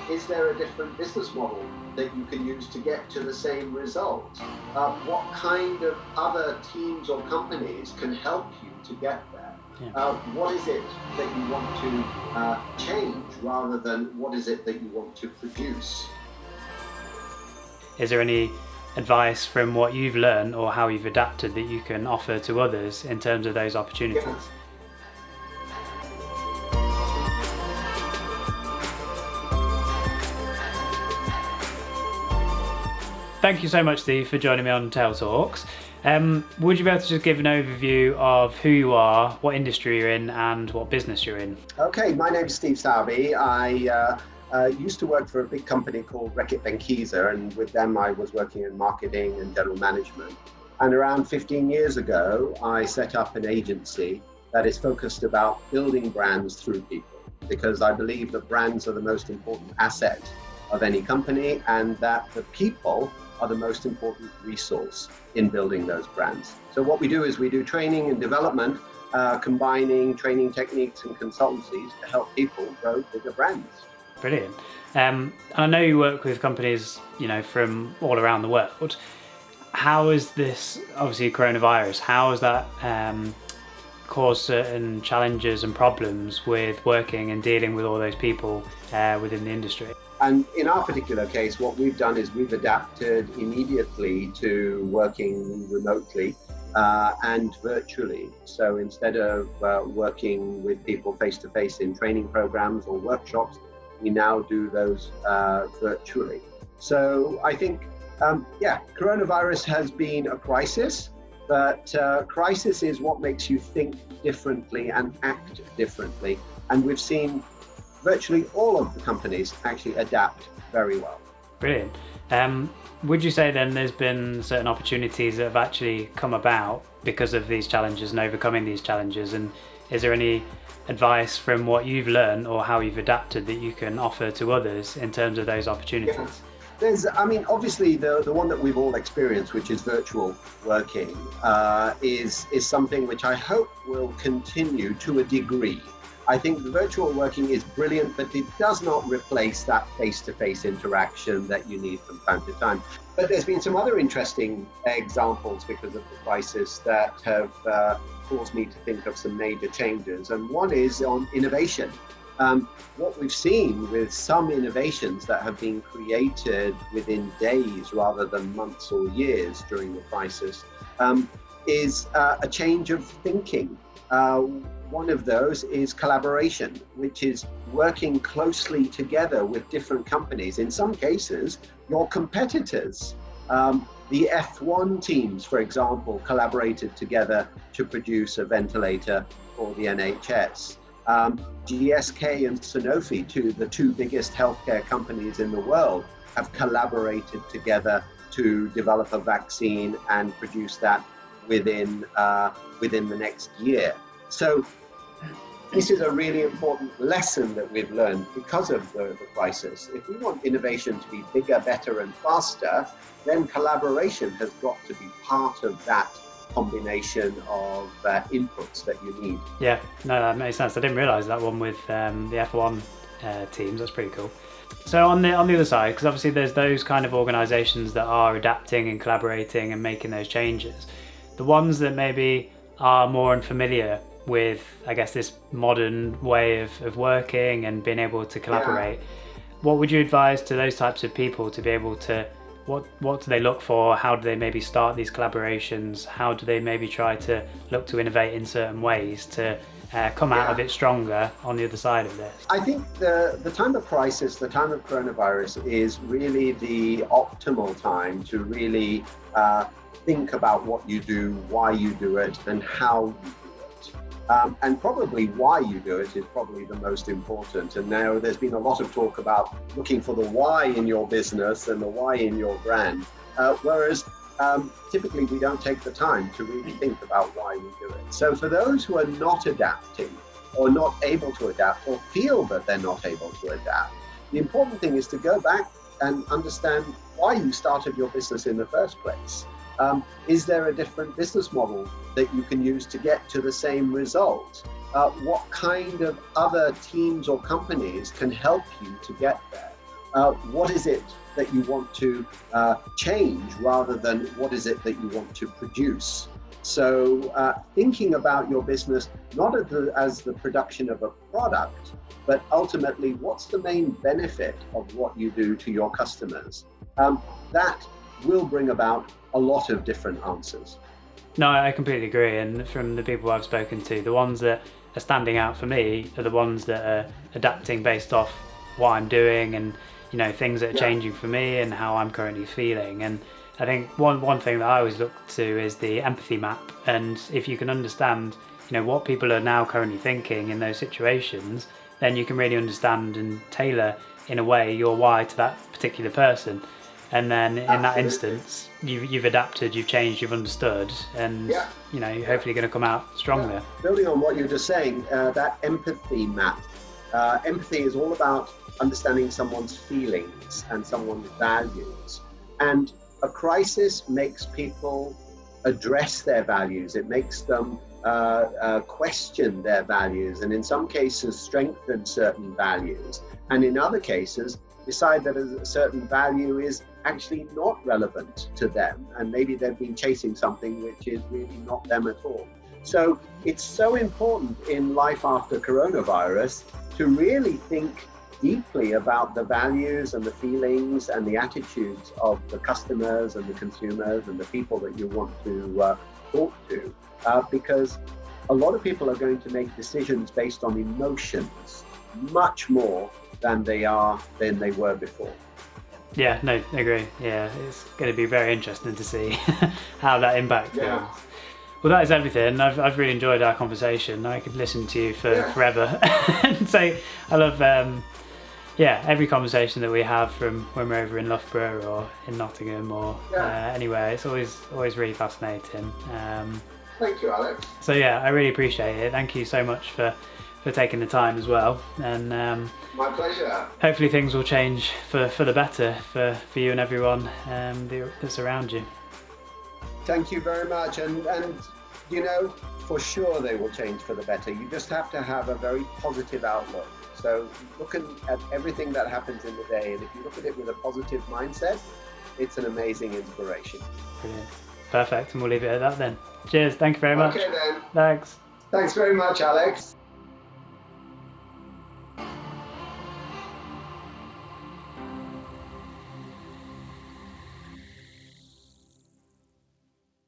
is there a different business model that you can use to get to the same result? What kind of other teams or companies can help you to get there? Yeah. What is it that you want to change rather than what is it that you want to produce? Is there any advice from what you've learned or how you've adapted that you can offer to others in terms of those opportunities? Yeah. Thank you so much, Steve, for joining me on Tail Talks. Would you be able to just give an overview of who you are, what industry you're in, and what business you're in? Okay, my name is Steve Sowerby. I used to work for a big company called Reckitt Benckiser, and with them I was working in marketing and general management. And around 15 years ago, I set up an agency that is focused about building brands through people, because I believe that brands are the most important asset of any company, and that the people are the most important resource in building those brands. So what we do is we do training and development, combining training techniques and consultancies to help people grow bigger brands. Brilliant. I know you work with companies, from all around the world. How is this, obviously coronavirus, how has that caused certain challenges and problems with working and dealing with all those people within the industry? And in our particular case, what we've done is we've adapted immediately to working remotely and virtually. So instead of working with people face-to-face in training programs or workshops, we now do those virtually. So I think, coronavirus has been a crisis, but crisis is what makes you think differently and act differently. And we've seen virtually all of the companies actually adapt very well. Brilliant. Would you say then there's been certain opportunities that have actually come about because of these challenges and overcoming these challenges? And is there any advice from what you've learned or how you've adapted that you can offer to others in terms of those opportunities? Yeah. Obviously the one that we've all experienced, which is virtual working, is something which I hope will continue to a degree. I think the virtual working is brilliant, but it does not replace that face-to-face interaction that you need from time to time. But there's been some other interesting examples because of the crisis that have caused me to think of some major changes. And one is on innovation. What we've seen with some innovations that have been created within days rather than months or years during the crisis is a change of thinking. One of those is collaboration, which is working closely together with different companies. In some cases, your competitors. The F1 teams, for example, collaborated together to produce a ventilator for the NHS. GSK and Sanofi, the two biggest healthcare companies in the world, have collaborated together to develop a vaccine and produce that within the next year. So this is a really important lesson that we've learned because of the crisis. If we want innovation to be bigger, better, and faster, then collaboration has got to be part of that combination of inputs that you need. Yeah, no, that makes sense. I didn't realise that one with the F1 teams. That's pretty cool. So on the other side, because obviously there's those kind of organisations that are adapting and collaborating and making those changes. The ones that maybe are more unfamiliar with, I guess, this modern way of working and being able to collaborate, what would you advise to those types of people to be able to, what do they look for? How do they maybe start these collaborations? How do they maybe try to look to innovate in certain ways to come out of it stronger on the other side of this? I think the time of crisis, the time of coronavirus is really the optimal time to really think about what you do, why you do it, and how you do it. And probably why you do it is probably the most important. And now there's been a lot of talk about looking for the why in your business and the why in your brand, whereas typically we don't take the time to really think about why we do it. So for those who are not adapting or not able to adapt or feel that they're not able to adapt, the important thing is to go back and understand why you started your business in the first place. Is there a different business model that you can use to get to the same result? What kind of other teams or companies can help you to get there? what is it that you want to change rather than what is it that you want to produce. So thinking about your business not as the production of a product, but ultimately what's the main benefit of what you do to your customers, that will bring about a lot of different answers. No, I completely agree. And from the people I've spoken to, the ones that are standing out for me are the ones that are adapting based off what I'm doing and, you know, things that are changing for me and how I'm currently feeling. And I think one thing that I always look to is the empathy map. And if you can understand, you know, what people are now currently thinking in those situations, then you can really understand and tailor in a way your why to that particular person. And then in that instance, you've adapted, you've changed, you've understood, and you know, you're hopefully going to come out stronger. Building on what you're just saying, that empathy map. Empathy is all about understanding someone's feelings and someone's values. And a crisis makes people address their values. It makes them question their values, and in some cases strengthen certain values, and in other cases decide that a certain value is actually not relevant to them, and maybe they've been chasing something which is really not them at all. So it's so important in life after coronavirus to really think deeply about the values and the feelings and the attitudes of the customers and the consumers and the people that you want to talk to, because a lot of people are going to make decisions based on emotions much more than they were before. Yeah, no, I agree. Yeah, it's going to be very interesting to see how that impacts things. Well, that is everything. I've really enjoyed our conversation. I could listen to you for forever. And so I love every conversation that we have, from when we're over in Loughborough or in Nottingham or anywhere. It's always really fascinating. Thank you, Alex. So yeah, I really appreciate it. Thank you so much for taking the time as well. And my pleasure. Hopefully things will change for the better for you and everyone that's around you. Thank you very much. And you know, for sure they will change for the better. You just have to have a very positive outlook. So looking at everything that happens in the day, and if you look at it with a positive mindset, it's an amazing inspiration. Brilliant. Perfect. And we'll leave it at that then. Cheers. Thank you very much. Okay then. Thanks. Thanks very much, Alex.